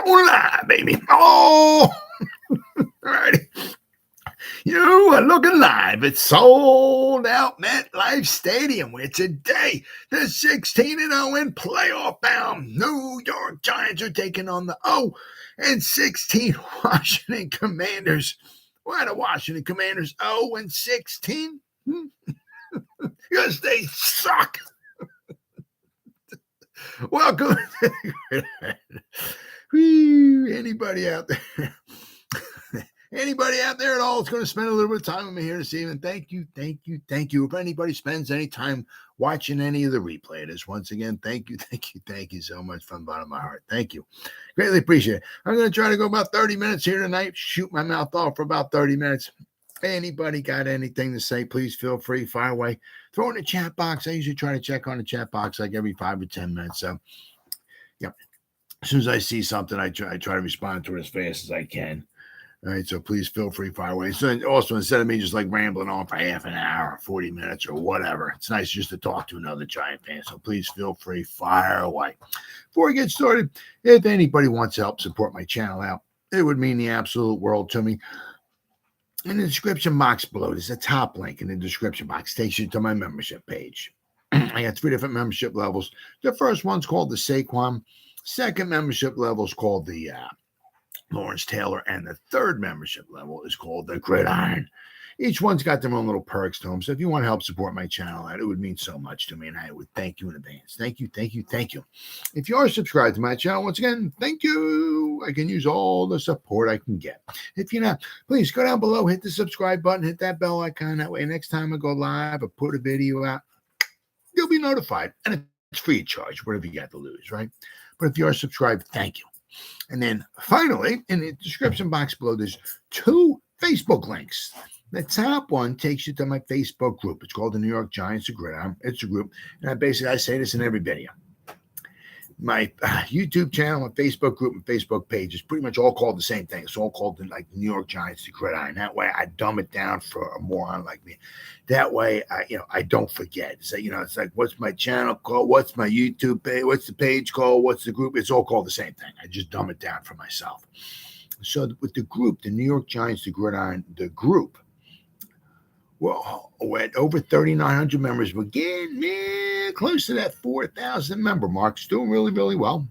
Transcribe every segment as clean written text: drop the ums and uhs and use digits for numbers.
Live, baby. Oh, all righty. You are looking live at Sold Out MetLife Stadium, where today the 16-0 playoff bound New York Giants are taking on the 0-16 Washington Commanders. Why the Washington Commanders 0-16? Because they suck. Welcome to the Gridiron. Anybody out there at all is going to spend a little bit of time with me here this evening. Thank you. If anybody spends any time watching any of the replay of this, once again, thank you so much from the bottom of my heart. Thank you. Greatly appreciate it. I'm going to try to go about 30 minutes here tonight, shoot my mouth off for about 30 minutes. Anybody got anything to say, please feel free, fire away. Throw in the chat box. I usually try to check on the chat box like every 5 or 10 minutes. So, yeah, as soon as I see something, I try to respond to it as fast as I can. All right, so please feel free, fire away. So also, instead of me just like rambling on for half an hour, 40 minutes, or whatever, it's nice just to talk to another Giant fan. So please feel free, fire away. Before we get started, if anybody wants to help support my channel out, it would mean the absolute world to me. In the description box below, there's a top link in the description box. Takes you to my membership page. I got 3 different membership levels. The first one's called the Saquon. Second membership level is called the Lawrence Taylor, and the third membership level is called the Gridiron. Each one's got their own little perks to them. So if you want to help support my channel, it would mean so much to me, and I would thank you in advance. Thank you. If you are subscribed to my channel, once again, thank you. I can use all the support I can get. If you're not, please go down below, hit the subscribe button, hit that bell icon. That way, next time I go live or put a video out, you'll be notified. And it's free of charge, whatever you got to lose, right? But if you are subscribed, thank you. And then finally, in the description box below, there's 2 Facebook links. The top one takes you to my Facebook group. It's called the New York Giants, the Gridiron. It's a group. And I say this in every video. My YouTube channel, my Facebook group, and Facebook page is pretty much all called the same thing. It's all called the New York Giants, the Gridiron. That way I dumb it down for a moron like me. That way, I don't forget. So, it's like, what's my channel called? What's my YouTube page? What's the page called? What's the group? It's all called the same thing. I just dumb it down for myself. So with the group, the New York Giants, the Gridiron, the group, well, we're at over 3,900 members. We're getting close to that 4,000 member mark. It's doing really, really well.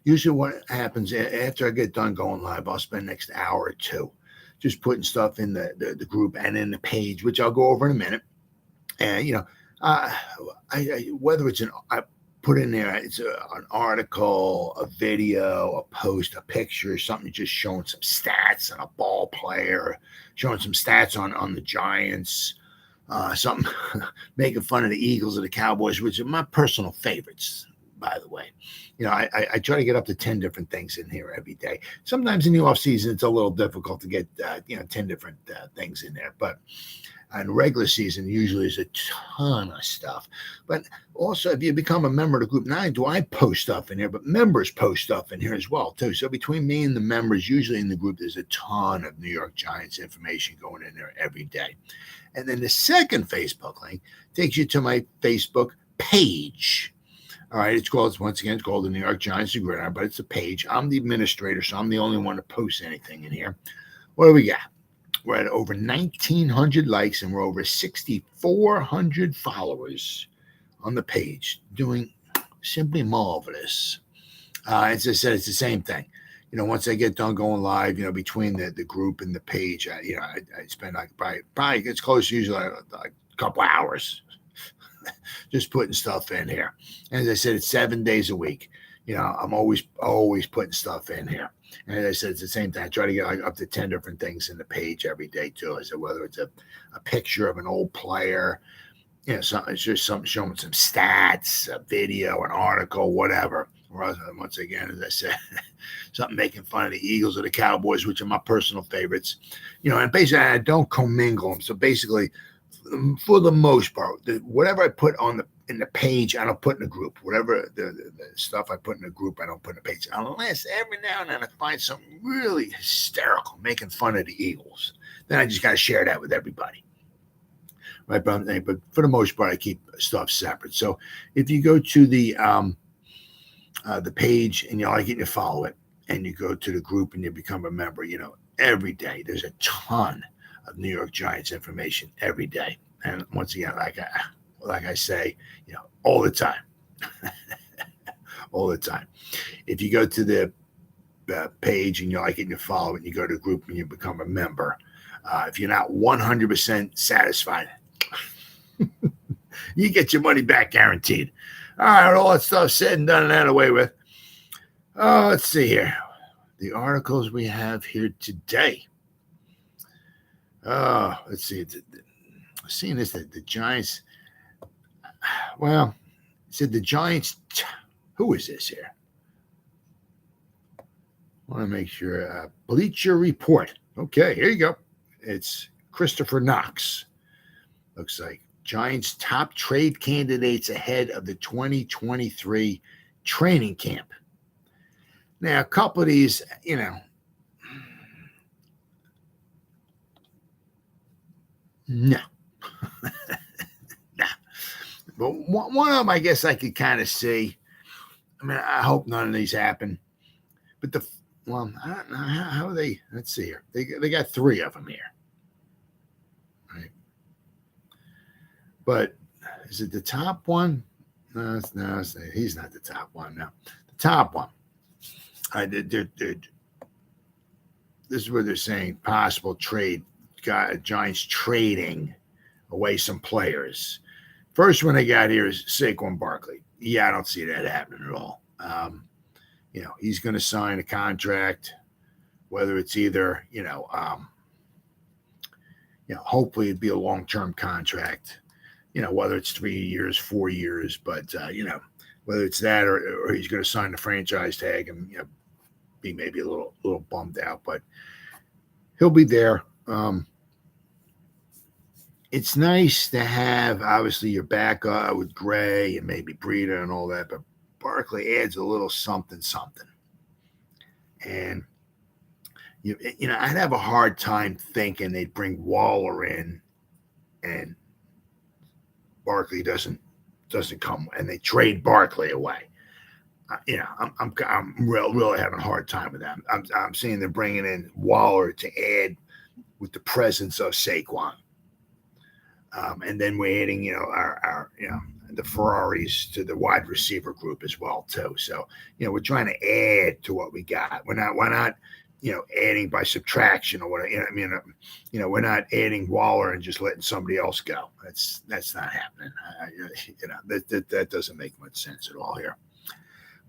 Usually what happens after I get done going live, I'll spend the next hour or 2 just putting stuff in the group and in the page, which I'll go over in a minute. And, whether it's I put in there, it's an article, a video, a post, a picture, something just showing some stats on a ball player, showing some stats on the Giants, something making fun of the Eagles or the Cowboys, which are my personal favorites, by the way. I try to get up to 10 different things in here every day. Sometimes in the off season, it's a little difficult to get, 10 different things in there, but in regular season, usually is a ton of stuff. But also, if you become a member of the group, not only do I post stuff in here, but members post stuff in here as well, too. So between me and the members, usually in the group, there's a ton of New York Giants information going in there every day. And then the second Facebook link takes you to my Facebook page. All right, it's called the New York Giants, the Gridiron, but it's a page. I'm the administrator, so I'm the only one that posts anything in here. What do we got? We're at over 1,900 likes, and we're over 6,400 followers on the page, doing simply marvelous. As I said, it's the same thing. Once I get done going live, between the group and the page, I spend probably it's close to usually like a couple hours just putting stuff in here. And as I said, it's 7 days a week. I'm always putting stuff in here. And as I said, it's the same thing. I try to get up to 10 different things in the page every day, too. I said, whether it's a picture of an old player, it's just something showing some stats, a video, an article, whatever. Or once again, as I said, something making fun of the Eagles or the Cowboys, which are my personal favorites. And basically, I don't commingle them. So basically, for the most part, whatever I put in the page, I don't put in the group. Whatever the stuff I put in the group, I don't put in the page. Unless every now and then I find something really hysterical, making fun of the Eagles. Then I just got to share that with everybody. Right, but for the most part, I keep stuff separate. So if you go to the the page and you like it and you follow it, and you go to the group and you become a member, every day there's a ton of New York Giants information every day. And once again, like I say, all the time, all the time. If you go to the page and you like it and you follow it, and you go to the group and you become a member, if you're not 100% satisfied, you get your money back guaranteed. All right, all that stuff said and done and out of the way with. Let's see here. The articles we have here today. Let's see. Seeing this, the Giants. Well, it said the Giants. Who is this here? I want to make sure. Bleacher Report. Okay, here you go. It's Christopher Knox. Looks like Giants' top trade candidates ahead of the 2023 training camp. Now, a couple of these, no. No. But one of them, I guess I could kind of see. I mean, I hope none of these happen. But I don't know. How are they? Let's see here. They got 3 of them here. Right. But is it the top one? No, he's not the top one. No, the top one. This is where they're saying possible trade. Giants trading away some players. First one they got here is Saquon Barkley. Yeah, I don't see that happening at all. He's going to sign a contract, whether it's either, hopefully it'd be a long-term contract, whether it's 3 years, 4 years, but, whether it's that or he's going to sign the franchise tag and, be maybe a little bummed out, but he'll be there. It's nice to have, obviously, your backup with Gray and maybe Breida and all that, but Barkley adds a little something. And, I'd have a hard time thinking they'd bring Waller in and Barkley doesn't come and they trade Barkley away. I'm really having a hard time with that. I'm seeing they're bringing in Waller to add with the presence of Saquon. And then we're adding, our the Ferraris to the wide receiver group as well too. So, we're trying to add to what we got. We're not, adding by subtraction or whatever. We're not adding Waller and just letting somebody else go. That's not happening. That doesn't make much sense at all here.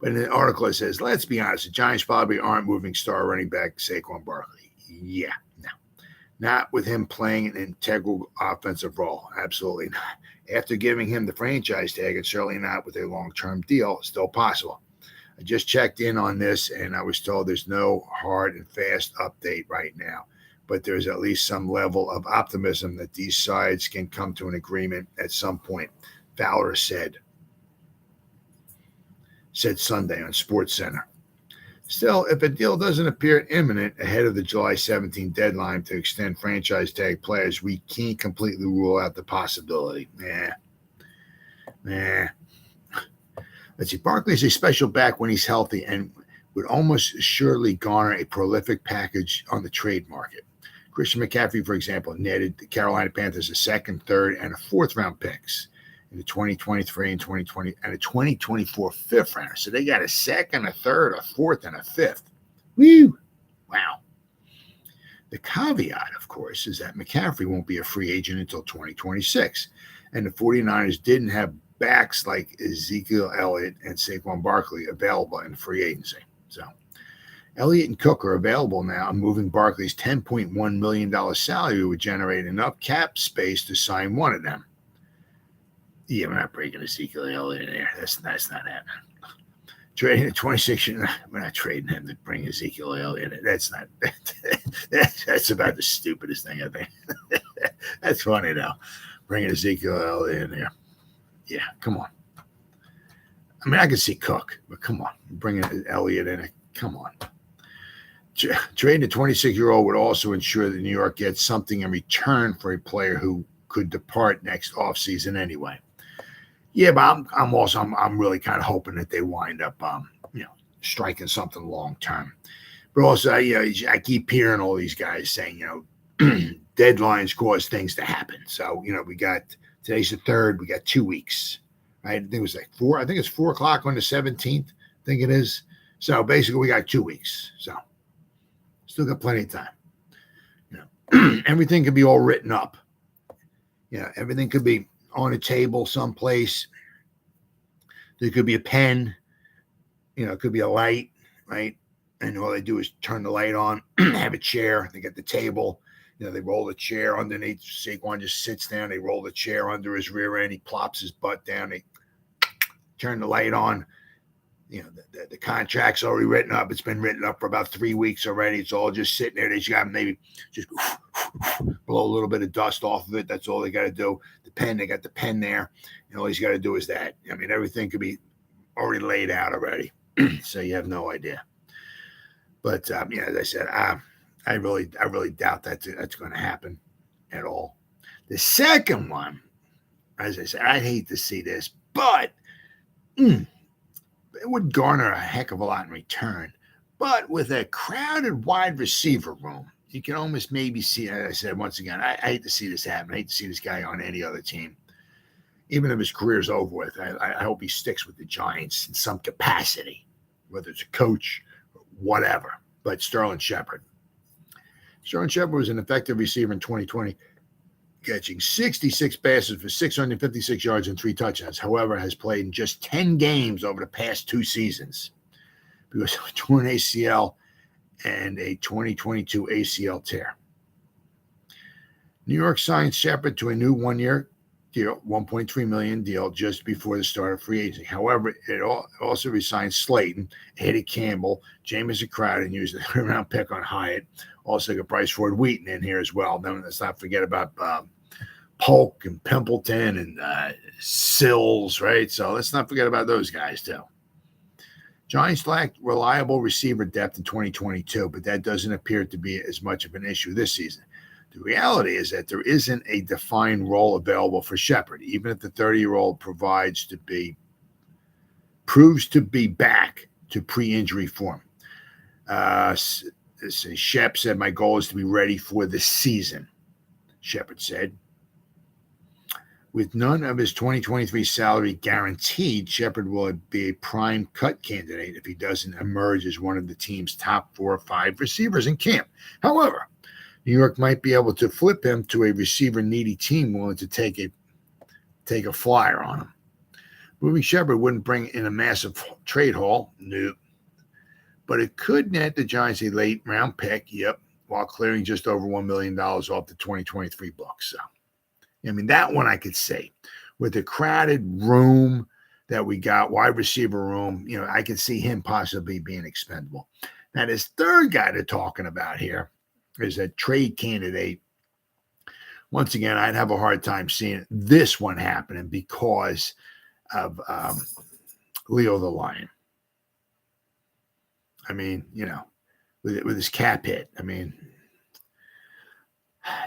But in the article it says, let's be honest, the Giants probably aren't moving star running back Saquon Barkley. Yeah, no. Not with him playing an integral offensive role. Absolutely not. After giving him the franchise tag, and certainly not with a long-term deal, still possible. I just checked in on this, and I was told there's no hard and fast update right now. But there's at least some level of optimism that these sides can come to an agreement at some point, Fowler said Sunday on SportsCenter. Still, if a deal doesn't appear imminent ahead of the July 17 deadline to extend franchise tag players, we can't completely rule out the possibility. Nah. Let's see. Barkley's a special back when he's healthy and would almost surely garner a prolific package on the trade market. Christian McCaffrey, for example, netted the Carolina Panthers a second, third, and a fourth round picks in the 2023 and 2020 and a 2024 fifth rounder. So they got a second, a third, a fourth, and a fifth. Woo! Wow. The caveat, of course, is that McCaffrey won't be a free agent until 2026. And the 49ers didn't have backs like Ezekiel Elliott and Saquon Barkley available in free agency. So Elliott and Cook are available now, and moving Barkley's $10.1 million salary would generate enough cap space to sign one of them. Yeah, we're not breaking Ezekiel Elliott in there. That's not happening. Trading at 26, we're not trading him to bring Ezekiel Elliott in. That's about the stupidest thing I think. That's funny though. Bringing Ezekiel Elliott in there. Yeah, come on. I mean, I can see Cook, but come on. Bringing Elliott in, come on. Trading a 26-year-old would also ensure that New York gets something in return for a player who could depart next offseason anyway. Yeah, but I'm really kind of hoping that they wind up, striking something long term. But also, I keep hearing all these guys saying, deadlines cause things to happen. So, we got today's the 3rd. We got 2 weeks, right? I think it was like 4. I think it's 4 o'clock on the 17th. I think it is. So basically, we got 2 weeks. So still got plenty of time. Everything could be all written up. Everything could be on a table someplace. There could be a pen. It could be a light, right? And all they do is turn the light on, have a chair. They get the table. They roll the chair underneath. Saquon just sits down. They roll the chair under his rear end. He plops his butt down. They turn the light on. The contract's already written up. It's been written up for about 3 weeks already. It's all just sitting there. They just got maybe just blow a little bit of dust off of it. That's all they got to do. The pen, they got the pen there. And all he's got to do is that. Everything could be already laid out already. So you have no idea. But, as I said, I really doubt that's going to happen at all. The second one, as I said, I'd hate to see this, but it would garner a heck of a lot in return. But with a crowded wide receiver room, you can almost maybe see, as I said, once again, I hate to see this happen. I hate to see this guy on any other team. Even if his career's over with, I hope he sticks with the Giants in some capacity, whether it's a coach or whatever. But Sterling Shepard was an effective receiver in 2020, catching 66 passes for 656 yards and 3 touchdowns. However, has played in just 10 games over the past 2 seasons because of a torn ACL and a 2022 ACL tear. New York signed Shepard to a new 1-year deal, $1.3 million deal just before the start of free agency. However, it also re-signed Slayton, added Campbell, Jamison Crowder, and used a 3rd-round pick on Hyatt. Also got Bryce Ford Wheaton in here as well. Then let's not forget about Polk and Pimpleton and Sills, right? So let's not forget about those guys too. Giants lacked reliable receiver depth in 2022, but that doesn't appear to be as much of an issue this season. The reality is that there isn't a defined role available for Shepard, even if the 30-year-old proves to be back to pre-injury form. Shep said, "My goal is to be ready for the season," Shepard said. With none of his 2023 salary guaranteed, Shepard will be a prime cut candidate if he doesn't emerge as one of the team's top 4 or 5 receivers in camp. However, New York might be able to flip him to a receiver-needy team willing to take a flyer on him. Moving Shepard wouldn't bring in a massive trade haul, nope. But it could net the Giants a late-round pick, while clearing just over $1 million off the 2023 books. So, that one I could see. With the crowded room that we got, wide receiver room, I could see him possibly being expendable. Now, this third guy they're talking about here is a trade candidate. Once again, I'd have a hard time seeing this one happening because of Leo the Lion. With his cap hit.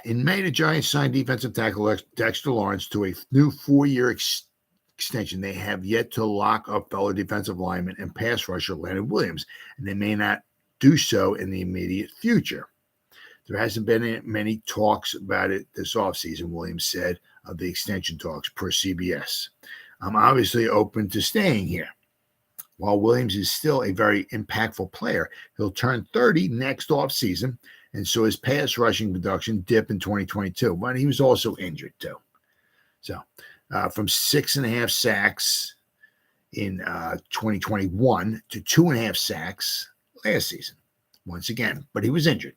In May, the Giants signed defensive tackle Dexter Lawrence to a new 4-year extension. They have yet to lock up fellow defensive lineman and pass rusher Leonard Williams, and they may not do so in the immediate future. There hasn't been many talks about it this offseason, Williams said of the extension talks per CBS. I'm obviously open to staying here. While Williams is still a very impactful player, he'll turn 30 next offseason, and so his pass rushing production dipped in 2022, but he was also injured too. So from 6.5 sacks in 2021 to 2.5 sacks last season, once again, but he was injured.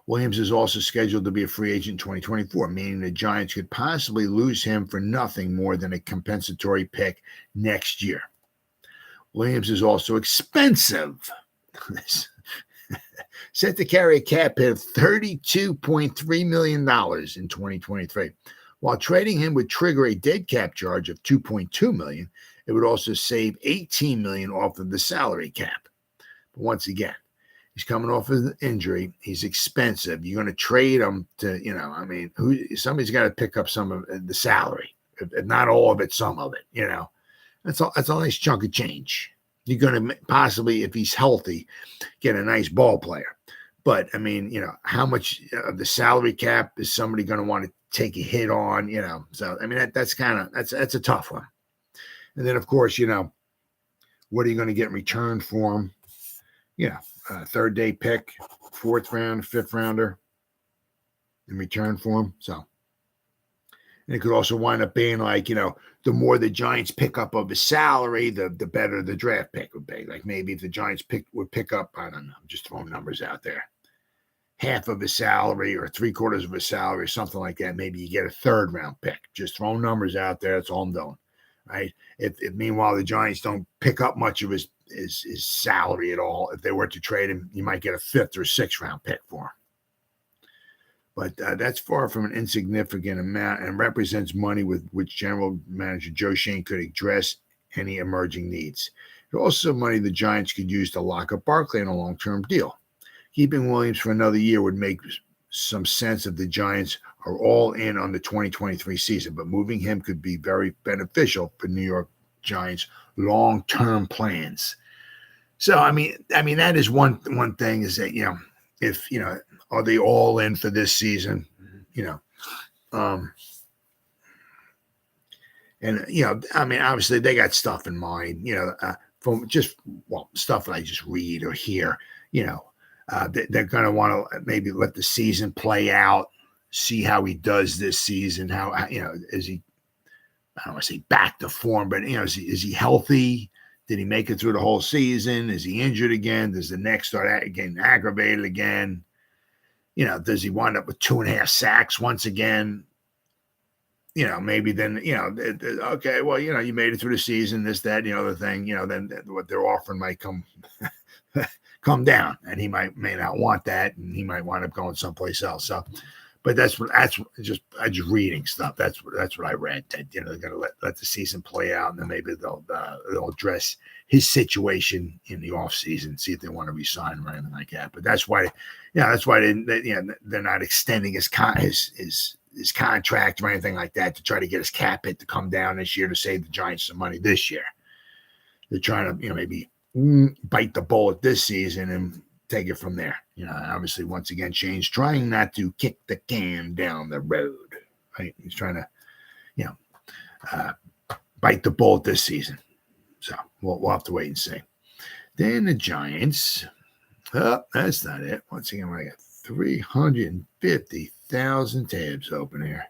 Williams is also scheduled to be a free agent in 2024, meaning the Giants could possibly lose him for nothing more than a compensatory pick next year. Williams is also expensive. Set to carry a cap hit of $32.3 million in 2023. While trading him would trigger a dead cap charge of $2.2 million, it would also save $18 million off of the salary cap. But once again, he's coming off of an injury. He's expensive. You're going to trade him to, somebody's got to pick up some of the salary. If not all of it, some of it, That's a nice chunk of change. you're going to possibly, if he's healthy, get a nice ball player. But I mean, how much of the salary cap is somebody going to want to take a hit on? So I mean, that's a tough one. And then of course, what are you going to get in return for him? Third day pick, fourth round, fifth rounder in return for him. So, and it could also wind up being like, the more the Giants pick up of his salary, the better the draft pick would be. Like maybe if the Giants would pick up, I don't know, I'm just throwing numbers out there, half of his salary or 3/4 of his salary or something like that, maybe you get a third round pick. Just throwing numbers out there. That's all I'm doing. Right. If meanwhile the Giants don't pick up much of his salary at all, if they were to trade him, you might get a fifth or sixth round pick for him. But that's far from an insignificant amount and represents money with which General Manager Joe Schoen could address any emerging needs. It's also money the Giants could use to lock up Barkley in a long-term deal. Keeping Williams for another year would make some sense if the Giants are all in on the 2023 season, but moving him could be very beneficial for New York Giants' long-term plans. So, I mean, that is one thing is that, if, are they all in for this season? And, I mean, obviously they got stuff in mind, from stuff that I just read or hear, they're going to want to maybe let the season play out, see how he does this season. How, is he, I don't want to say back to form, but, is he healthy? Did he make it through the whole season? Is he injured again? Does the neck start getting aggravated again? Does he wind up with 2.5 sacks once again? Maybe then, okay, well, you made it through the season, this, that, the other thing, then what they're offering might come down, and he may not want that, and he might wind up going someplace else. So, but that's just reading stuff. That's what I read. That they're going to let the season play out, and then maybe they'll address his situation in the off season, see if they want to resign him or anything like that. But that's why, they're not extending his contract or anything like that to try to get his cap hit to come down this year to save the Giants some money this year. They're trying to, maybe bite the bullet this season and take it from there. Obviously, once again, Shane's trying not to kick the can down the road. Right? He's trying to, bite the bullet this season. So we'll have to wait and see. Then the Giants. Oh, that's not it. Once again, I got 350,000 tabs open here.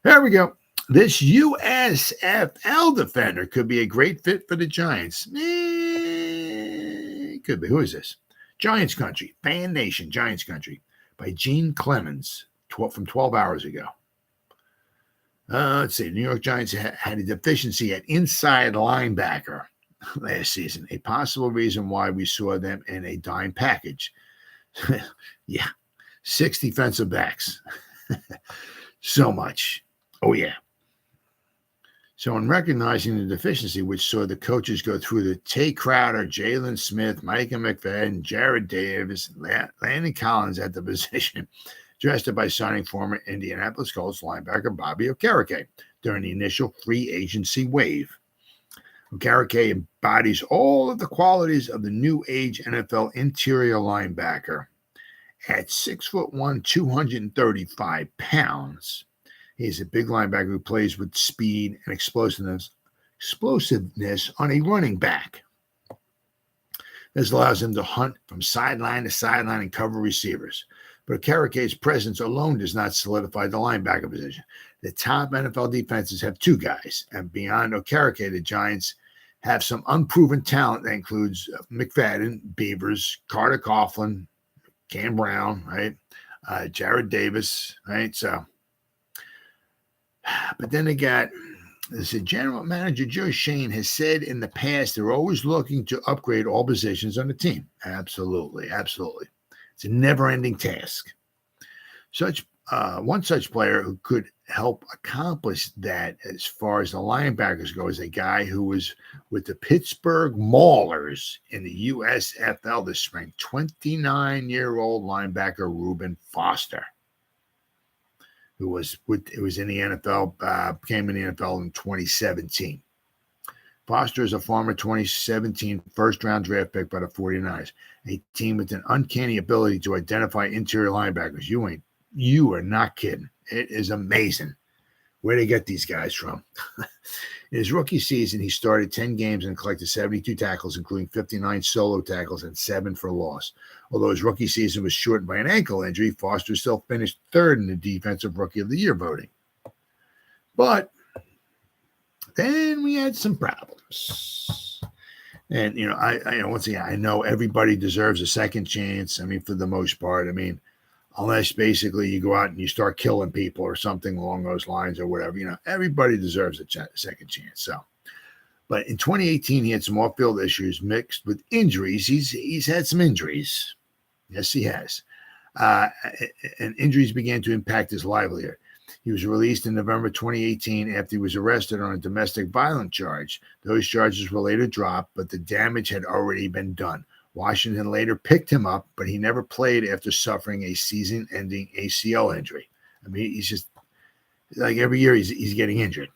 There we go. This USFL defender could be a great fit for the Giants. It could be. Who is this? Giants Country, Fan Nation, Giants Country, by Gene Clemens, from 12 hours ago. Let's see. New York Giants had a deficiency at inside linebacker last season, a possible reason why we saw them in a dime package. Yeah, 6 defensive backs. So much. Oh, yeah. So in recognizing the deficiency, which saw the coaches go through the Tay Crowder, Jalen Smith, Micah McFadden, Jared Davis, Landon Collins at the position, dressed by signing former Indianapolis Colts linebacker Bobby Okereke during the initial free agency wave. Okereke embodies all of the qualities of the new age NFL interior linebacker. At 6'1", 235 pounds, he's a big linebacker who plays with speed and explosiveness on a running back. This allows him to hunt from sideline to sideline and cover receivers. But Okereke's presence alone does not solidify the linebacker position. The top NFL defenses have 2 guys, and beyond Okereke, the Giants have some unproven talent that includes McFadden, Beavers, Carter Coughlin, Cam Brown, right? Jared Davis, right? So, but then they got, General Manager Joe Schoen has said in the past they're always looking to upgrade all positions on the team. Absolutely, absolutely. It's a never-ending task. One such player who could help accomplish that as far as the linebackers go is a guy who was with the Pittsburgh Maulers in the USFL this spring, 29-year-old linebacker Reuben Foster, who was in the NFL, came in the NFL in 2017. Foster is a former 2017 first-round draft pick by the 49ers, a team with an uncanny ability to identify interior linebackers. You are not kidding. It is amazing where they get these guys from. In his rookie season, he started 10 games and collected 72 tackles, including 59 solo tackles and 7 for loss. Although his rookie season was shortened by an ankle injury, Foster still finished third in the Defensive Rookie of the Year voting. But then we had some problems. And, I once again, I know everybody deserves a second chance. I mean, for the most part, unless basically you go out and you start killing people or something along those lines or whatever, everybody deserves a second chance. So, but in 2018, he had some off-field issues mixed with injuries. He's had some injuries. Yes, he has. And injuries began to impact his livelihood. He was released in November 2018 after he was arrested on a domestic violence charge. Those charges were later dropped, but the damage had already been done. Washington later picked him up, but he never played after suffering a season-ending ACL injury. He's just like every year he's getting injured.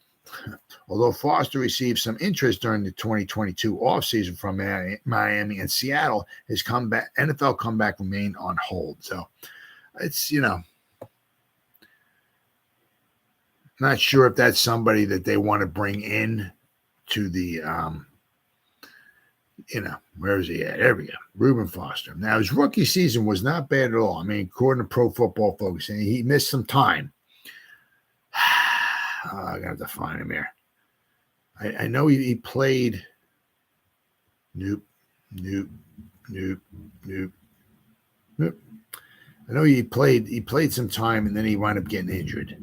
Although Foster received some interest during the 2022 offseason from Miami and Seattle, his NFL comeback remained on hold. So it's, not sure if that's somebody that they want to bring in to the, where is he at? There we go. Reuben Foster. Now, his rookie season was not bad at all. According to Pro Football Focus, and he missed some time. I got to find him here. I know he played. Nope. I know he played some time, and then he wound up getting injured.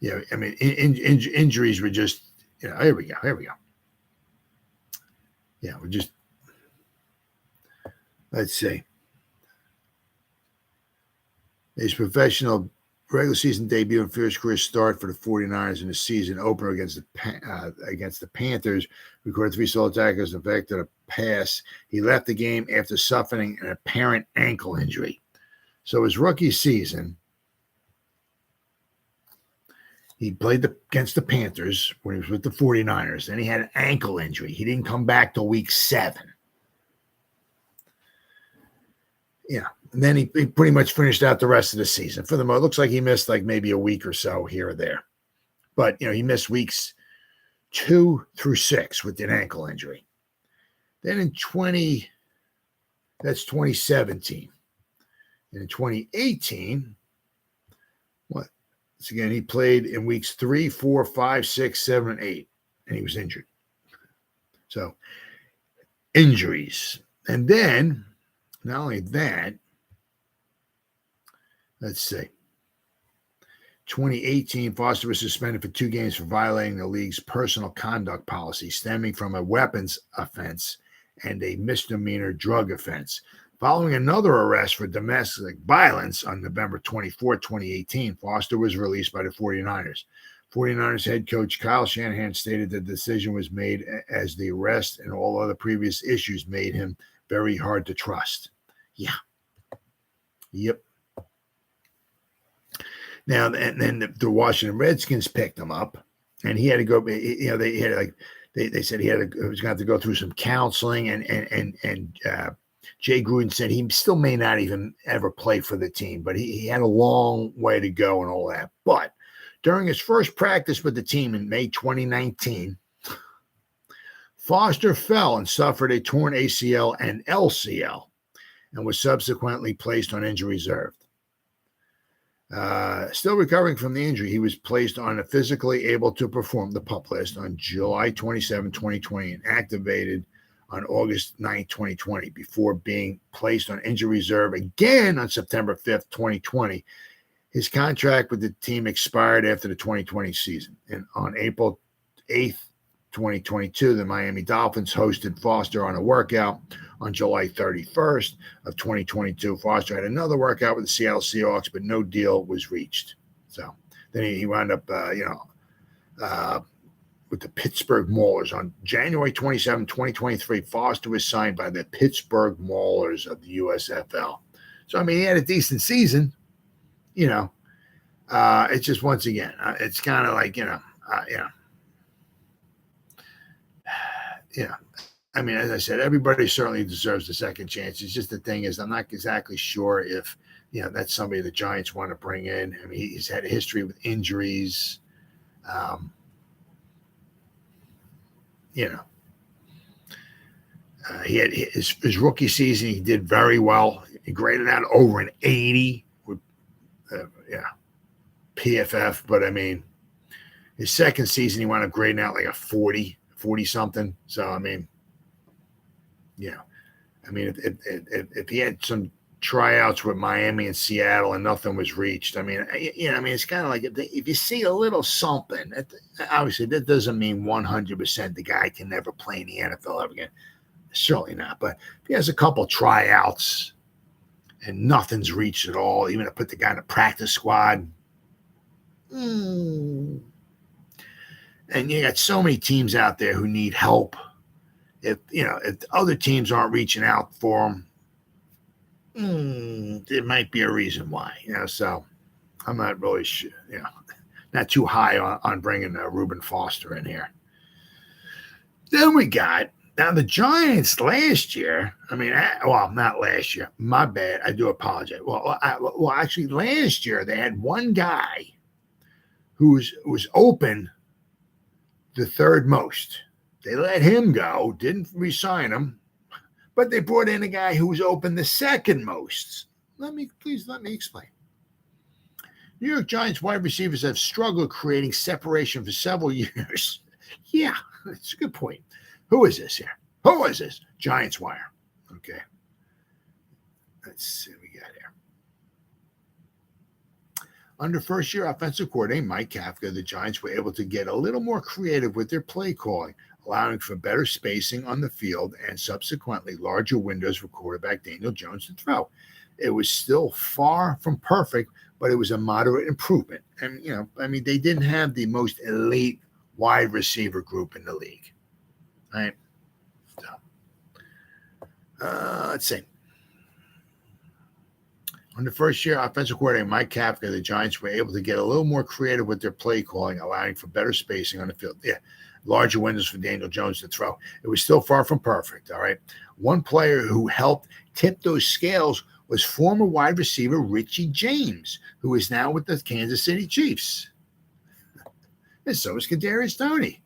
Injuries were just, here we go. Yeah, let's see. His professional regular season debut and first career start for the 49ers in the season opener against the Panthers, recorded 3 solo tackles and affected a pass. He left the game after suffering an apparent ankle injury. So his rookie season, he played against the Panthers when he was with the 49ers. Then he had an ankle injury. He didn't come back till week 7. Yeah. And then he pretty much finished out the rest of the season. For the most, it looks like he missed like maybe a week or so here or there. But, he missed weeks 2 through 6 with an ankle injury. Then in 2017. And in 2018, once again, he played in weeks 3, 4, 5, 6, 7, and 8, and he was injured. So, injuries. And then, not only that, let's see. 2018, Foster was suspended for 2 games for violating the league's personal conduct policy stemming from a weapons offense and a misdemeanor drug offense. Following another arrest for domestic violence on November 24, 2018, Foster was released by the 49ers. 49ers head coach Kyle Shanahan stated the decision was made as the arrest and all other previous issues made him very hard to trust. Yeah. Yep. Now, and then the Washington Redskins picked him up, and he had to go. They said he was going to have to go through some counseling, and Jay Gruden said he still may not even ever play for the team, but he had a long way to go and all that. But during his first practice with the team in May 2019, Foster fell and suffered a torn ACL and LCL and was subsequently placed on injury reserve. Still recovering from the injury, he was placed on a physically able to perform the PUP list on July 27, 2020 and activated on August 9, 2020 before being placed on injury reserve again on September 5th, 2020. His contract with the team expired after the 2020 season. And on April 8th, 2022, the Miami Dolphins hosted Foster on a workout. On July 31st of 2022, Foster had another workout with the Seattle Seahawks, but no deal was reached. So then he wound up, with the Pittsburgh Maulers. On January 27, 2023, Foster was signed by the Pittsburgh Maulers of the USFL. So, he had a decent season, It's just, once again, it's kind of like, I mean, as I said, everybody certainly deserves a second chance. It's just, the thing is, I'm not exactly sure if, that's somebody the Giants want to bring in. I mean, he's had a history with injuries. He had his rookie season. He did very well. He graded out over an 80 with, PFF. But I mean, his second season, he wound up grading out like a 40 something. So, I mean, if he had some tryouts with Miami and Seattle and nothing was reached, I mean, it's kind of like, if you see a little something, obviously that doesn't mean 100% the guy can never play in the NFL ever again. Certainly not. But if he has a couple tryouts and nothing's reached at all, even to put the guy in the practice squad, and you got so many teams out there who need help. If other teams aren't reaching out for him, there might be a reason why. So I'm not really sure, not too high on bringing Reuben Foster in here. Then we got, now the Giants last year, not last year. My bad. I do apologize. Well, actually, last year they had one guy who was open the third most. They let him go, didn't re-sign him, but they brought in a guy who was open the second most. Let me explain. New York Giants wide receivers have struggled creating separation for several years. Yeah, that's a good point. Who is this here? Who is this? Giants Wire. Okay. Let's see what we got here. Under first-year offensive coordinator Mike Kafka, the Giants were able to get a little more creative with their play calling, allowing for better spacing on the field and subsequently larger windows for quarterback Daniel Jones to throw. It was still far from perfect, but it was a moderate improvement. And, they didn't have the most elite wide receiver group in the league. Right. So, let's see. Under first-year offensive coordinator Mike Kafka, the Giants were able to get a little more creative with their play calling, allowing for better spacing on the field. Yeah, larger windows for Daniel Jones to throw. It was still far from perfect, all right? One player who helped tip those scales was former wide receiver Richie James, who is now with the Kansas City Chiefs. And so is Kadarius Toney.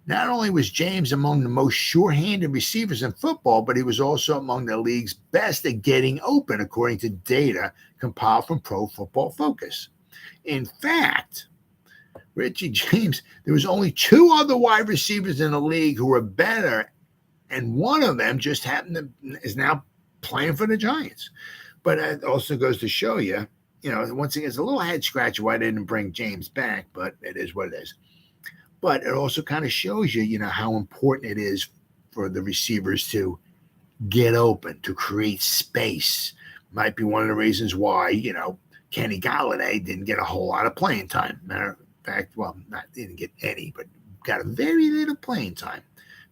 Not only was James among the most sure-handed receivers in football, but he was also among the league's best at getting open, according to data compiled from Pro Football Focus. In fact, Richie James, there was only two other wide receivers in the league who were better, and one of them just is now playing for the Giants. But it also goes to show you, once again, it's a little head scratcher why they didn't bring James back, but it is what it is. But it also kind of shows you, how important it is for the receivers to get open, to create space. Might be one of the reasons why, Kenny Golladay didn't get a whole lot of playing time. Matter of fact, didn't get any, but got a very little playing time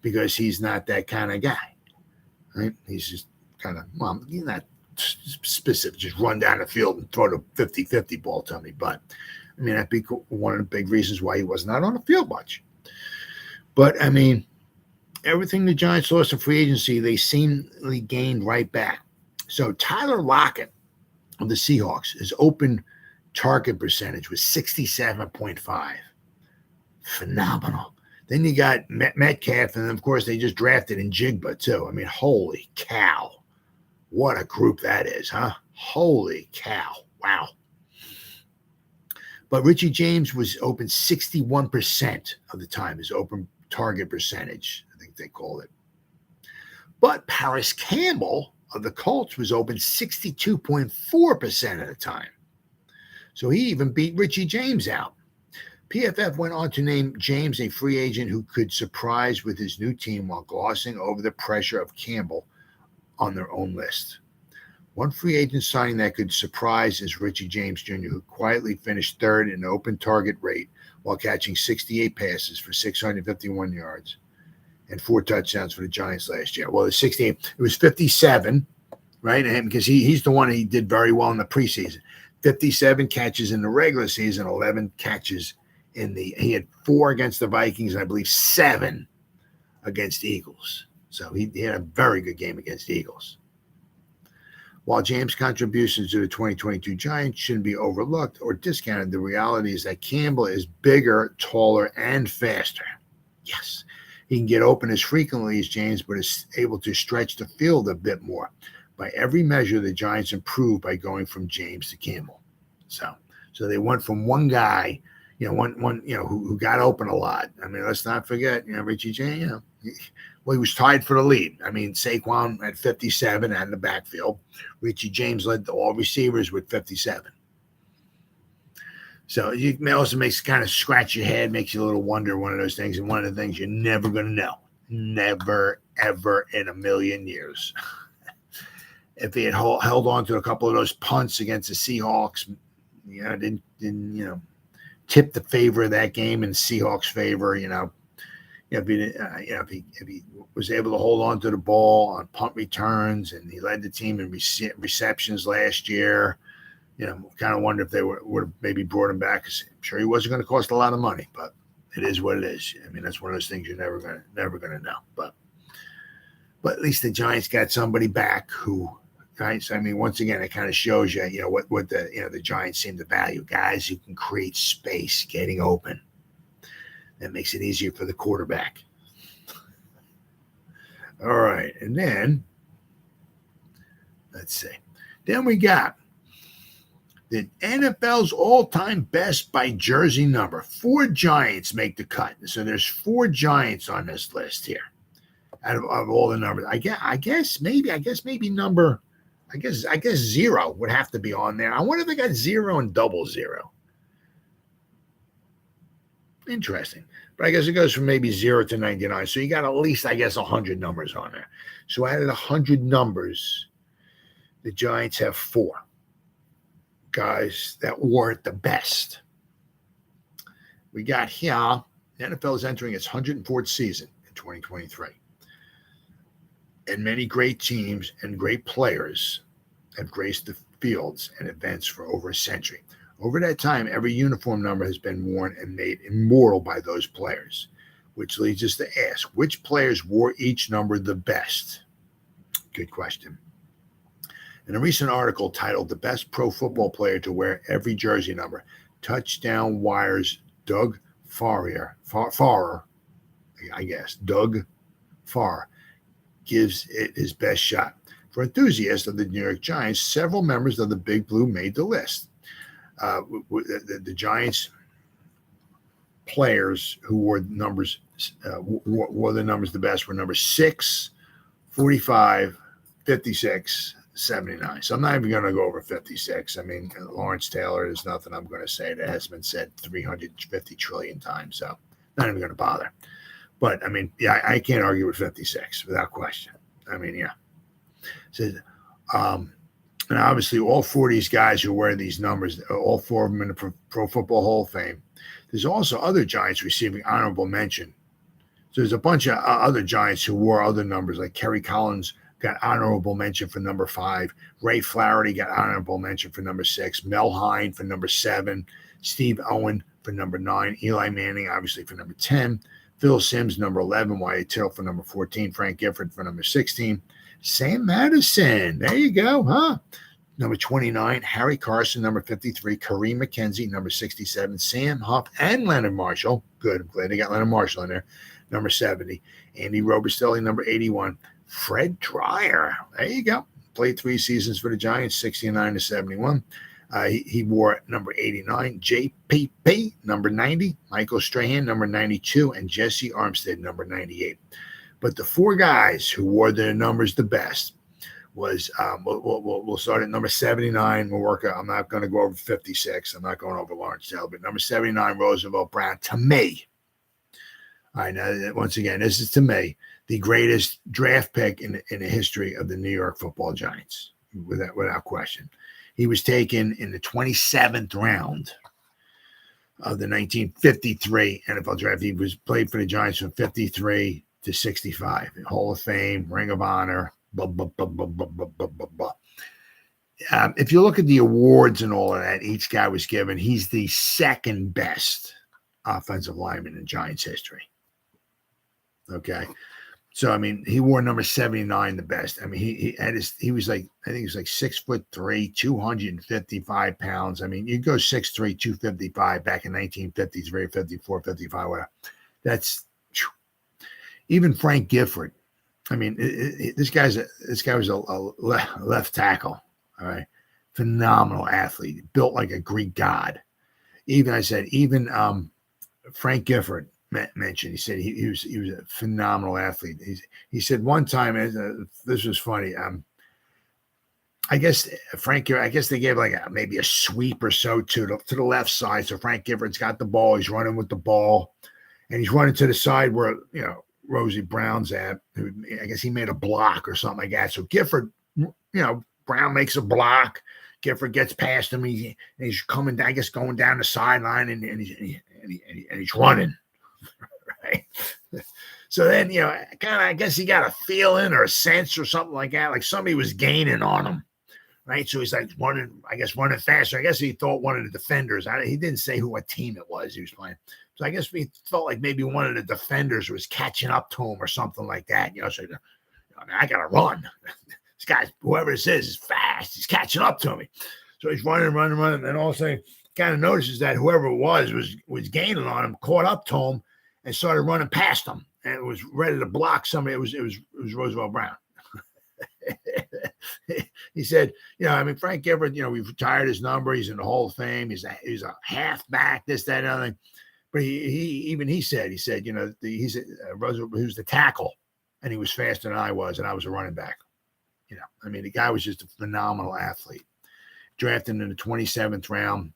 because he's not that kind of guy, right? He's just kind of, he's not specific, just run down the field and throw the 50-50 ball to me, but that'd be one of the big reasons why he was not on the field much. But, everything the Giants lost in free agency, they seemingly gained right back. So Tyler Lockett of the Seahawks, his open target percentage was 67.5. Phenomenal. Then you got Metcalf, and, of course, they just drafted Njigba, too. Holy cow. What a group that is, huh? Holy cow. Wow. But Richie James was open 61% of the time, his open target percentage, I think they called it. But Paris Campbell of the Colts was open 62.4% of the time. So he even beat Richie James out. PFF went on to name James a free agent who could surprise with his new team while glossing over the pressure of Campbell on their own list. One free agent signing that could surprise is Richie James Jr., who quietly finished third in open target rate while catching 68 passes for 651 yards and 4 touchdowns for the Giants last year. Well, the 68, it was 57, right? And because he's the one he did very well in the preseason. 57 catches in the regular season, 11 catches he had 4 against the Vikings, and I believe 7 against the Eagles. So he had a very good game against the Eagles. While James' contributions to the 2022 Giants shouldn't be overlooked or discounted, the reality is that Campbell is bigger, taller, and faster. Yes, he can get open as frequently as James, but is able to stretch the field a bit more. By every measure, the Giants improved by going from James to Campbell. So they went from one guy, who got open a lot. I mean, let's not forget, Richie James, he was tied for the lead. I mean, Saquon at 57 out in the backfield. Richie James led all receivers with 57. So it also makes kind of scratch your head, makes you a little wonder, one of those things, and one of the things you're never going to know. Never, ever in a million years. If he had held on to a couple of those punts against the Seahawks, didn't tip the favor of that game in the Seahawks' favor, if he was able to hold on to the ball on punt returns, and he led the team in receptions last year, kind of wonder if they would have maybe brought him back. I'm sure he wasn't going to cost a lot of money, but it is what it is. I mean, that's one of those things you're never going to know. But at least the Giants got somebody back who. Right. So, I mean, once again, it kind of shows you, what the Giants seem to value. Guys who can create space, getting open. That makes it easier for the quarterback. All right. And then, let's see. Then we got the NFL's all-time best by jersey number. 4 Giants make the cut. So there's 4 Giants on this list here. Out of all the numbers. I guess maybe number... I guess 0 would have to be on there. I wonder if they got 0 and 00. Interesting. But I guess it goes from maybe 0 to 99. So you got at least, 100 numbers on there. So out of the 100 numbers, the Giants have 4 guys that wore it the best. We got here, the NFL is entering its 104th season in 2023. And many great teams and great players have graced the fields and events for over a century. Over that time, every uniform number has been worn and made immortal by those players, which leads us to ask, which players wore each number the best? Good question. In a recent article titled "The Best Pro Football Player to Wear Every Jersey Number," Touchdown Wire's Doug Farrar, Doug Farrar, gives it his best shot. For enthusiasts of the New York Giants, several members of the Big Blue made the list. The Giants players who wore the numbers the best were number 6, 45, 56, 79. So I'm not even going to go over 56. I mean, Lawrence Taylor, there's nothing I'm going to say that has been said 350 trillion times. So not even going to bother. But, I mean, yeah, I can't argue with 56 without question. I mean, yeah. So, and obviously all 4 of these guys who wear these numbers, all 4 of them in the Pro Football Hall of Fame. There's also other Giants receiving honorable mention. So there's a bunch of other Giants who wore other numbers, like Kerry Collins got honorable mention for number 5. Ray Flaherty got honorable mention for number 6. Mel Hine for number 7. Steve Owen for number 9. Eli Manning, obviously, for number 10. Phil Simms, number 11. Wyatt Till for number 14. Frank Gifford for number 16. Sam Madison, there you go, huh? Number 29. Harry Carson, number 53. Kareem McKenzie, number 67. Sam Huff and Leonard Marshall. Good, I'm glad they got Leonard Marshall in there. Number 70. Andy Robustelli, number 81. Fred Dreyer, there you go. Played 3 seasons for the Giants, 69 to 71. He wore number 89, JPP, number 90, Michael Strahan, number 92, and Jesse Armstead, number 98. But the 4 guys who wore their numbers the best was, we'll start at number 79. I'm not going to go over 56. I'm not going over Lawrence Taylor, but number 79, Roosevelt Brown, to me. All right, now, once again, this is to me the greatest draft pick in the history of the New York Football Giants, without question. He was taken in the 27th round of the 1953 NFL draft. He played for the Giants from 53 to 65. Hall of Fame, Ring of Honor, blah, blah, blah, blah, blah, blah, blah, blah. if you look at the awards and all of that, each guy was given, he's the second best offensive lineman in Giants history. Okay. So, I mean, he wore number 79 the best. I mean, he was like, I think he was like 6'3", 255 pounds. I mean, you go 6'3", 255 back in 1953, 54, 55, whatever. That's even Frank Gifford. I mean, this guy was a left tackle. All right. Phenomenal athlete, built like a Greek god. Even Frank Gifford mentioned, he said he was a phenomenal athlete. He said one time, this was funny. I guess they gave like maybe a sweep or so to the left side. So Frank Gifford's got the ball. He's running with the ball, and he's running to the side where Rosie Brown's at. I guess he made a block or something like that. So Gifford, Brown makes a block. Gifford gets past him. He's coming down, I guess, going down the sideline, and he's running. Right. So then, I guess he got a feeling or a sense or something like that, like somebody was gaining on him. Right. So he's like running faster. I guess he thought one of the defenders. He didn't say what team it was he was playing. So I guess he felt like maybe one of the defenders was catching up to him or something like that. So I got to run. This guy, whoever this is fast. He's catching up to me. So he's running. And all of a sudden, kind of notices that whoever it was gaining on him, caught up to him, and started running past him. And it was ready to block somebody. It was Roosevelt Brown. He said, Frank Gifford, we've retired his number. He's in the Hall of Fame. He's a halfback, this, that, and other thing. But he said, Roosevelt, who's the tackle, and he was faster than I was, and I was a running back. The guy was just a phenomenal athlete. Drafted in the 27th round.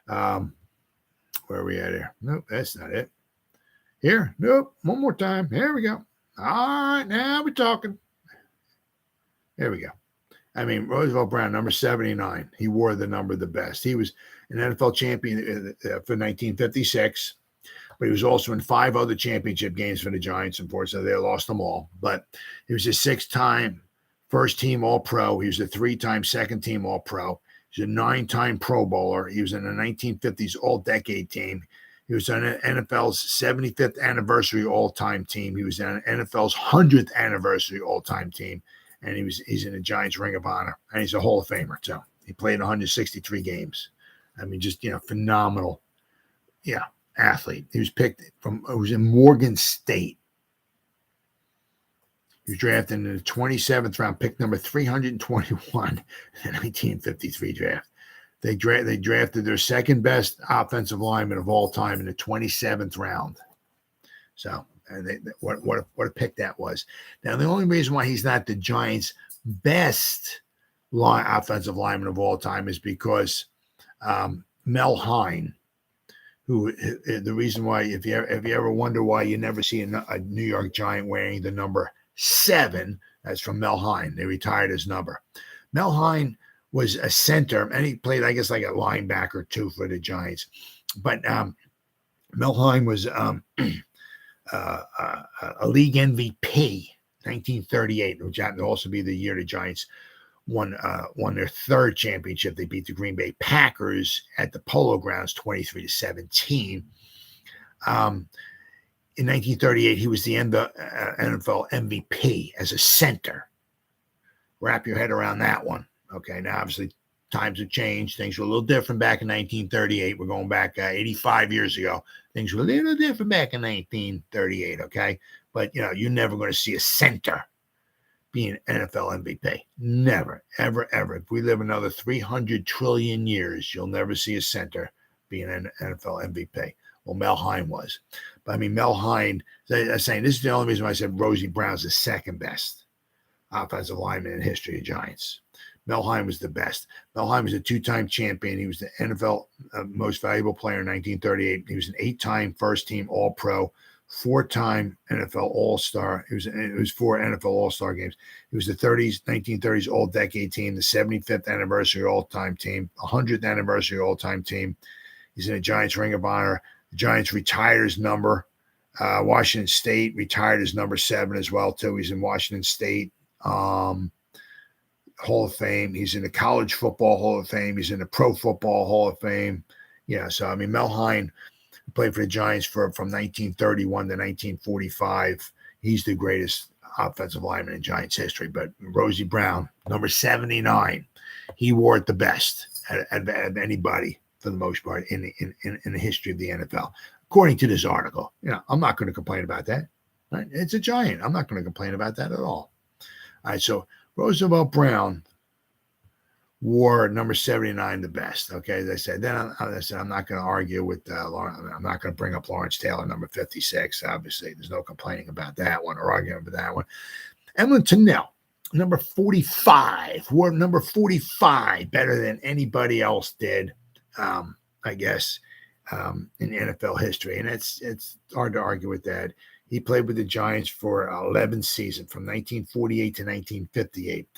Where are we at here? Nope, that's not it. Here, nope, one more time. Here we go. All right, now we're talking. There we go. Roosevelt Brown, number 79. He wore the number the best. He was an NFL champion for 1956, but he was also in 5 other championship games for the Giants. Unfortunately, they lost them all. But he was a 6-time first-team All-Pro. He was a 3-time second-team All-Pro. He was a 9-time Pro Bowler. He was in the 1950s All-Decade team. He was on NFL's 75th anniversary all-time team. He was on NFL's 100th anniversary all-time team. And he's in the Giants Ring of Honor. And he's a Hall of Famer, too. He played 163 games. Just, phenomenal, athlete. He was in Morgan State. He was drafted in the 27th round, pick number 321 in the 1953 draft. They drafted their second best offensive lineman of all time in the 27th round. So, what a pick that was. Now, the only reason why he's not the Giants' best offensive lineman of all time is because Mel Hein, who the reason why, if you ever wonder why you never see a New York Giant wearing the number 7, that's from Mel Hein. They retired his number. Mel Hein was a center, and he played, I guess, like a linebacker too for the Giants. But Mel Hein was a league MVP, 1938, which happened to also be the year the Giants won their 3rd championship. They beat the Green Bay Packers at the Polo Grounds 23-17. In 1938, he was the NFL MVP as a center. Wrap your head around that one. Okay, now obviously times have changed. Things were a little different back in 1938. We're going back 85 years ago. Things were a little different back in 1938, okay? But, you're never going to see a center be an NFL MVP. Never, ever, ever. If we live another 300 trillion years, you'll never see a center be an NFL MVP. Well, Mel Hein was. But, Mel Hein, I'm saying this is the only reason why I said Rosie Brown's the second best offensive lineman in history of Giants. Mel Hein was the best. Mel Hein was a 2-time champion. He was the NFL most valuable player in 1938. He was an 8-time first-team All-Pro, 4-time NFL All-Star. It was 4 NFL All-Star games. He was the 1930s All-Decade team, the 75th anniversary All-Time team, 100th anniversary All-Time team. He's in the Giants Ring of Honor. The Giants retired his number. Washington State retired his number 7 as well, too. He's in Washington State. Hall of Fame. He's in the College Football Hall of Fame. He's in the Pro Football Hall of Fame. Yeah, so I mean, Mel Hein played for the Giants from 1931 to 1945. He's the greatest offensive lineman in Giants history. But Rosie Brown, number 79, he wore it the best out of anybody for the most part in the history of the NFL, according to this article. I'm not going to complain about that. Right? It's a Giant. I'm not going to complain about that at all. All right, so Roosevelt Brown wore number 79 the best. Okay, as I said, I'm not going to argue with Lawrence. I'm not going to bring up Lawrence Taylor, number 56. Obviously, there's no complaining about that one or arguing about that one. Emlyn Tunnell, number 45, wore number 45 better than anybody else did, I guess, in NFL history. And it's hard to argue with that. He played with the Giants for 11 seasons, from 1948 to 1958.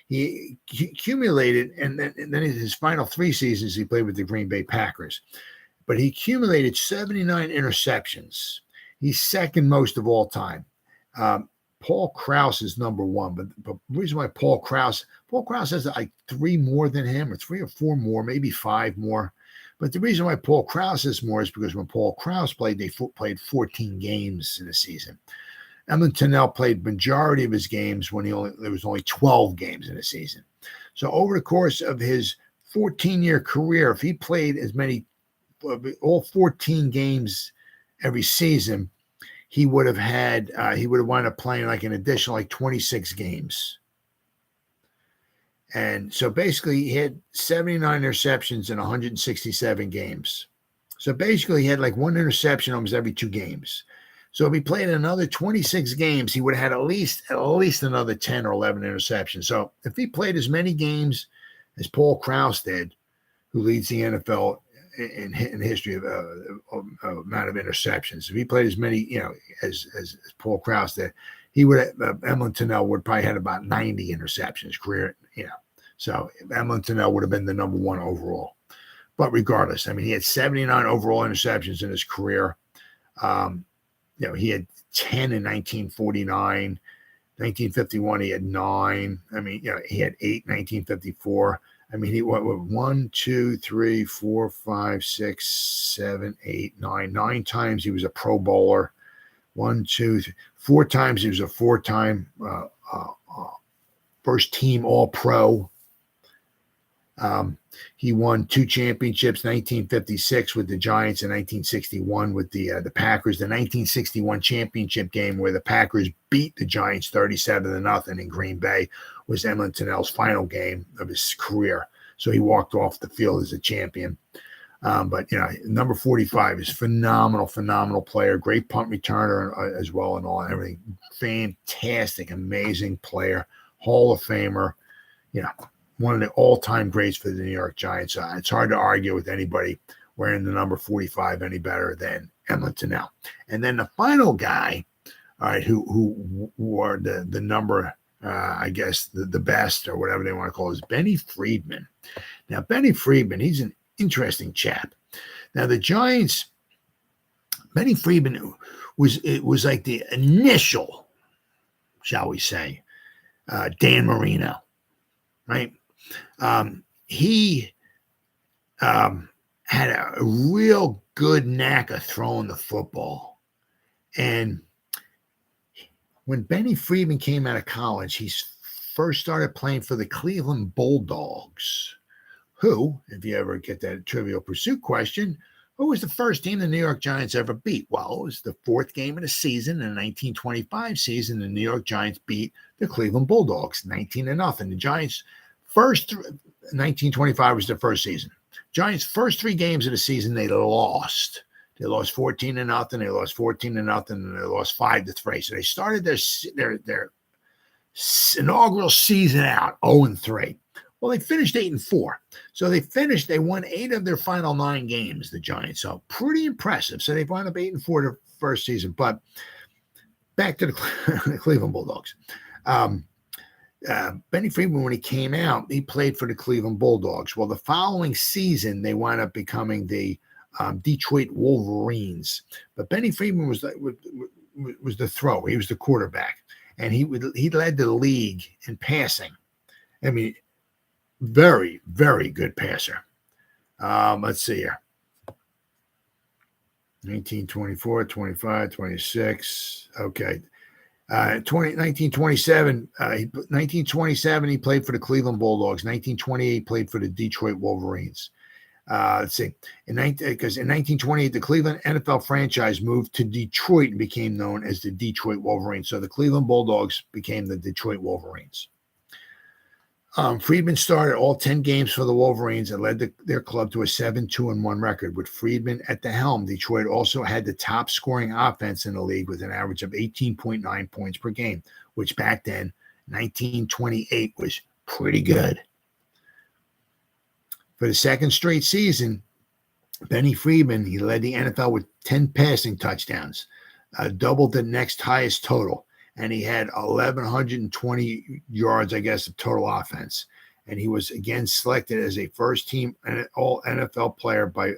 He accumulated, and then in his final 3 seasons, he played with the Green Bay Packers. But he accumulated 79 interceptions. He's second most of all time. Paul Krause is number 1, but the reason why Paul Krause has like 3 more than him, or 3 or 4 more, maybe 5 more. But the reason why Paul Krause is more is because when Paul Krause played, they played 14 games in a season. Emlyn Tunnell played majority of his games when there was only 12 games in a season. So over the course of his 14-year career, if he played all 14 games every season, he would have wound up playing like an additional 26 games. And so basically he had 79 interceptions in 167 games. So basically he had like 1 interception almost every 2 games. So if he played another 26 games, he would have had at least another 10 or 11 interceptions. So if he played as many games as Paul Krause did, who leads the NFL in history of amount of interceptions, if he played as many, as Paul Krause did, he would Emlyn Tunnell would probably had about 90 interceptions career, So Emlyn Tunnell would have been the number 1 overall. But regardless, I mean, he had 79 overall interceptions in his career. He had 10 in 1949. 1951, he had 9. I mean, he had 8 in 1954. I mean, he went with 1, 2, 3, 4, 5, 6, 7, 8, 9. 9 times he was a Pro Bowler. 1, 2, 3, 4 times he was a 4-time first team All-Pro. He won 2 championships, 1956 with the Giants and 1961 with the Packers. The 1961 championship game where the Packers beat the Giants 37-0 in Green Bay was Emlyn Tunnell's final game of his career. So he walked off the field as a champion. But number 45 is phenomenal player, great punt returner as well, and all and everything. Fantastic, amazing player, Hall of Famer. One of the all-time greats for the New York Giants. It's hard to argue with anybody wearing the number 45 any better than Emlyn Tunnell. And then the final guy, all right, who wore the number, I guess the best or whatever they want to call it, is Benny Friedman. Now, Benny Friedman, he's an interesting chap. Now, the Giants, Benny Friedman was like the initial, shall we say, Dan Marino, right? He had a real good knack of throwing the football. And when Benny Friedman came out of college, he first started playing for the Cleveland Bulldogs, who, if you ever get that Trivial Pursuit question, who was the first team the New York Giants ever beat? Well, it was the 4th game of the season. In the 1925 season, the New York Giants beat the Cleveland Bulldogs 19-0. The Giants' 1925 was their first season. Giants' first 3 games of the season, they lost. They lost 14-0, they lost 14-0, and they lost 5-3. So they started their inaugural season out 0-3. Well, they finished 8-4. So they won 8 of their final 9 games, the Giants. So pretty impressive. So they wound up 8-4 the first season. But back to the Cleveland Bulldogs. Benny Friedman, when he came out, he played for the Cleveland Bulldogs. Well, the following season, they wound up becoming the Detroit Wolverines. But Benny Friedman was the thrower. He was the quarterback. And he led the league in passing I mean, very, very good passer. Let's see here. 1924, 25, 26. Okay. 1927, 1927, he played for the Cleveland Bulldogs. 1928, played for the Detroit Wolverines. Let's see. Because in 1928, the Cleveland NFL franchise moved to Detroit and became known as the Detroit Wolverines. So the Cleveland Bulldogs became the Detroit Wolverines. Friedman started all 10 games for the Wolverines and led their club to a 7-2-1 record. With Friedman at the helm, Detroit also had the top scoring offense in the league with an average of 18.9 points per game, which back then, 1928, was pretty good. For the second straight season, Benny Friedman, he led the NFL with 10 passing touchdowns, doubled the next highest total. And he had 1,120 yards, I guess, of total offense. And he was again selected as a first-team All NFL player by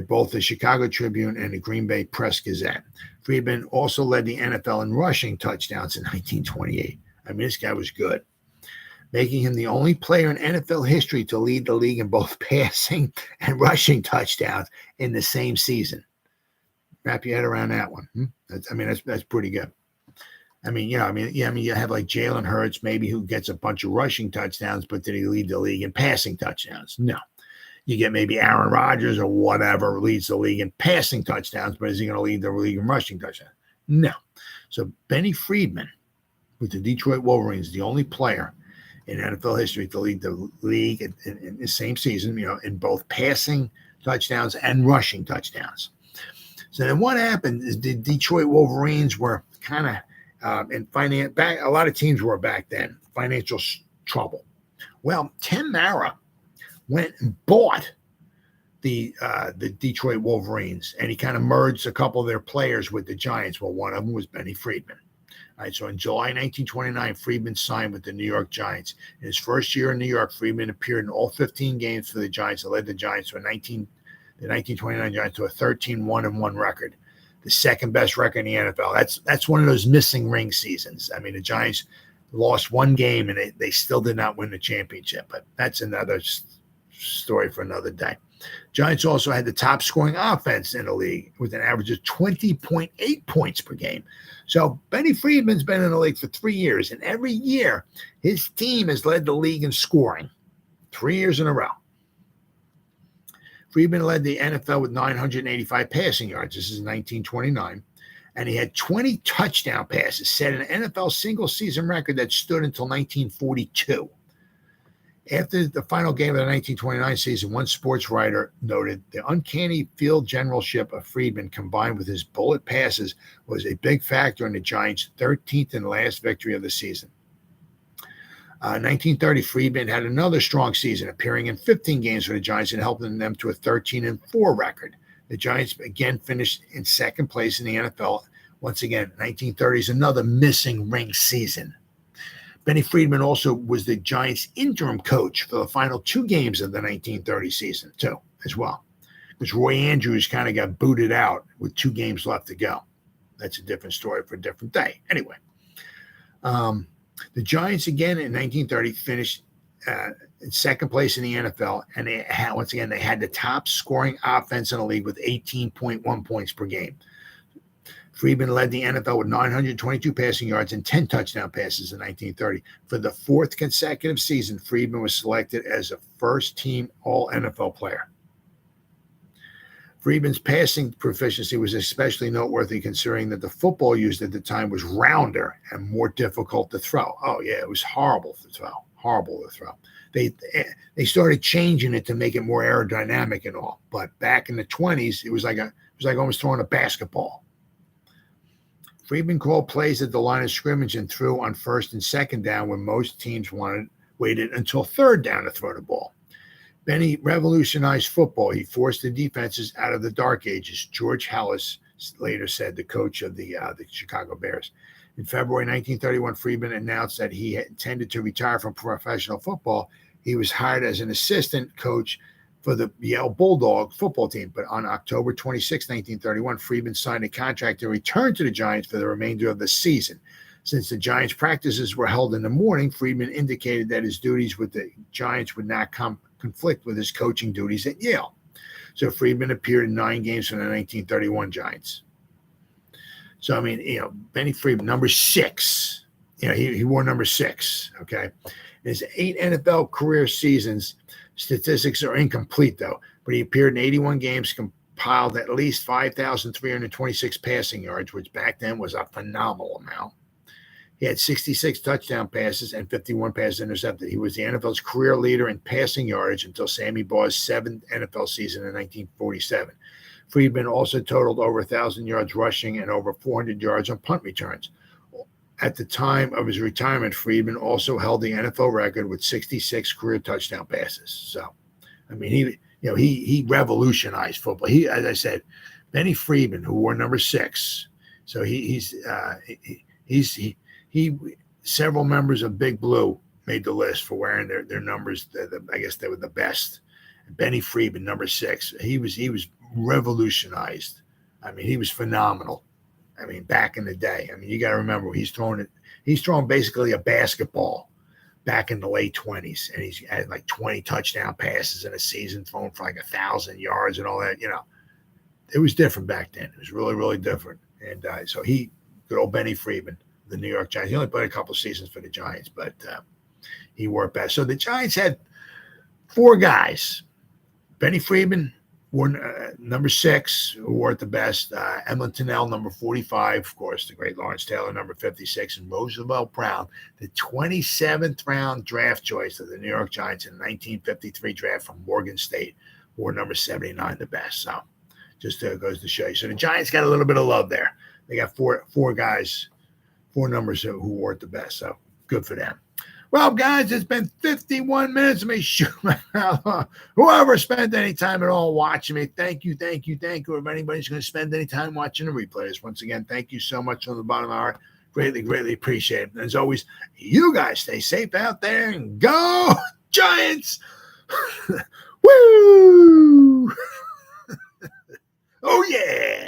both the Chicago Tribune and the Green Bay Press Gazette. Friedman also led the NFL in rushing touchdowns in 1928. I mean, this guy was good, making him the only player in NFL history to lead the league in both passing and rushing touchdowns in the same season. Wrap your head around that one. That's pretty good. You have like Jalen Hurts, maybe, who gets a bunch of rushing touchdowns, but did he lead the league in passing touchdowns? No. You get maybe Aaron Rodgers or whatever leads the league in passing touchdowns, but is he going to lead the league in rushing touchdowns? No. So Benny Friedman with the Detroit Wolverines, the only player in NFL history to lead the league in the same season, in both passing touchdowns and rushing touchdowns. So then what happened is the Detroit Wolverines were kind of a lot of teams were back then financial trouble. Well, Tim Mara went and bought the Detroit Wolverines, and he kind of merged a couple of their players with the Giants. Well, one of them was Benny Friedman. All right, so in July 1929, Friedman signed with the New York Giants. In his first year in New York, Friedman appeared in all 15 games for the Giants and led the Giants to the 1929 Giants to a 13-1-1 record. The second best record in the NFL. That's one of those missing ring seasons. I mean, the Giants lost one game and they still did not win the championship, but that's another story for another day. Giants also had the top scoring offense in the league with an average of 20.8 points per game. So Benny Friedman's been in the league for 3 years, and every year his team has led the league in scoring 3 years in a row. Friedman led the NFL with 985 passing yards. This is 1929. And he had 20 touchdown passes, set an NFL single-season record that stood until 1942. After the final game of the 1929 season, one sports writer noted the uncanny field generalship of Friedman combined with his bullet passes was a big factor in the Giants' 13th and last victory of the season. 1930, Friedman had another strong season, appearing in 15 games for the Giants and helping them to a 13-4 record. The Giants again finished in second place in the NFL. Once again, 1930 is another missing ring season. Benny Friedman also was the Giants' interim coach for the final 2 games of the 1930 season, too, as well. Because Roy Andrews kind of got booted out with 2 games left to go. That's a different story for a different day. Anyway, the Giants, again, in 1930, finished in second place in the NFL, and they had the top scoring offense in the league with 18.1 points per game. Friedman led the NFL with 922 passing yards and 10 touchdown passes in 1930. For the 4th consecutive season, Friedman was selected as a first-team All-NFL player. Friedman's passing proficiency was especially noteworthy considering that the football used at the time was rounder and more difficult to throw. Oh, yeah, it was horrible to throw. They started changing it to make it more aerodynamic and all. But back in the 20s, it was like almost throwing a basketball. Friedman called plays at the line of scrimmage and threw on first and second down when most teams waited until third down to throw the ball. Benny revolutionized football. He forced the defenses out of the dark ages. George Halas later said, the coach of the Chicago Bears. In February 1931, Friedman announced that he intended to retire from professional football. He was hired as an assistant coach for the Yale Bulldog football team. But on October 26, 1931, Friedman signed a contract to return to the Giants for the remainder of the season. Since the Giants' practices were held in the morning, Friedman indicated that his duties with the Giants would not conflict with his coaching duties at Yale. So Friedman appeared in 9 games for the 1931 Giants. So, I mean, Benny Friedman, number 6. He wore number 6, okay? In his 8 NFL career seasons, statistics are incomplete, though, but he appeared in 81 games, compiled at least 5,326 passing yards, which back then was a phenomenal amount. He had 66 touchdown passes and 51 passes intercepted. He was the NFL's career leader in passing yardage until Sammy Baugh's 7th NFL season in 1947. Friedman also totaled over 1,000 yards rushing and over 400 yards on punt returns. At the time of his retirement, Friedman also held the NFL record with 66 career touchdown passes. So, I mean, he revolutionized football. He, as I said, Benny Friedman, who wore number 6. So he's several members of Big Blue made the list for wearing their numbers. I guess they were the best. Benny Friedman, number 6. He was revolutionized. I mean, he was phenomenal. I mean, back in the day. I mean, you got to remember he's throwing basically a basketball back in the late 20s, and he's had like 20 touchdown passes in a season, throwing for like 1,000 yards and all that. It was different back then. It was really, really different. And so good old Benny Friedman, the New York Giants. He only played a couple seasons for the Giants, but he wore it best. So the Giants had 4 guys. Benny Friedman wore number 6, who wore it the best. Emlyn Tunnell, number 45, of course, the great Lawrence Taylor, number 56, and Roosevelt Brown, the 27th round draft choice of the New York Giants in the 1953 draft from Morgan State, wore number 79 the best. So just goes to show you. So the Giants got a little bit of love there. They got four guys, 4 numbers who wore it the best. So good for them. Well, guys, it's been 51 minutes of me shooting my mouth off. Whoever spent any time at all watching me, thank you. If anybody's going to spend any time watching the replays, once again, thank you so much from the bottom of my heart. Greatly, greatly appreciate it. And as always, you guys stay safe out there and go Giants! Woo! Oh, yeah!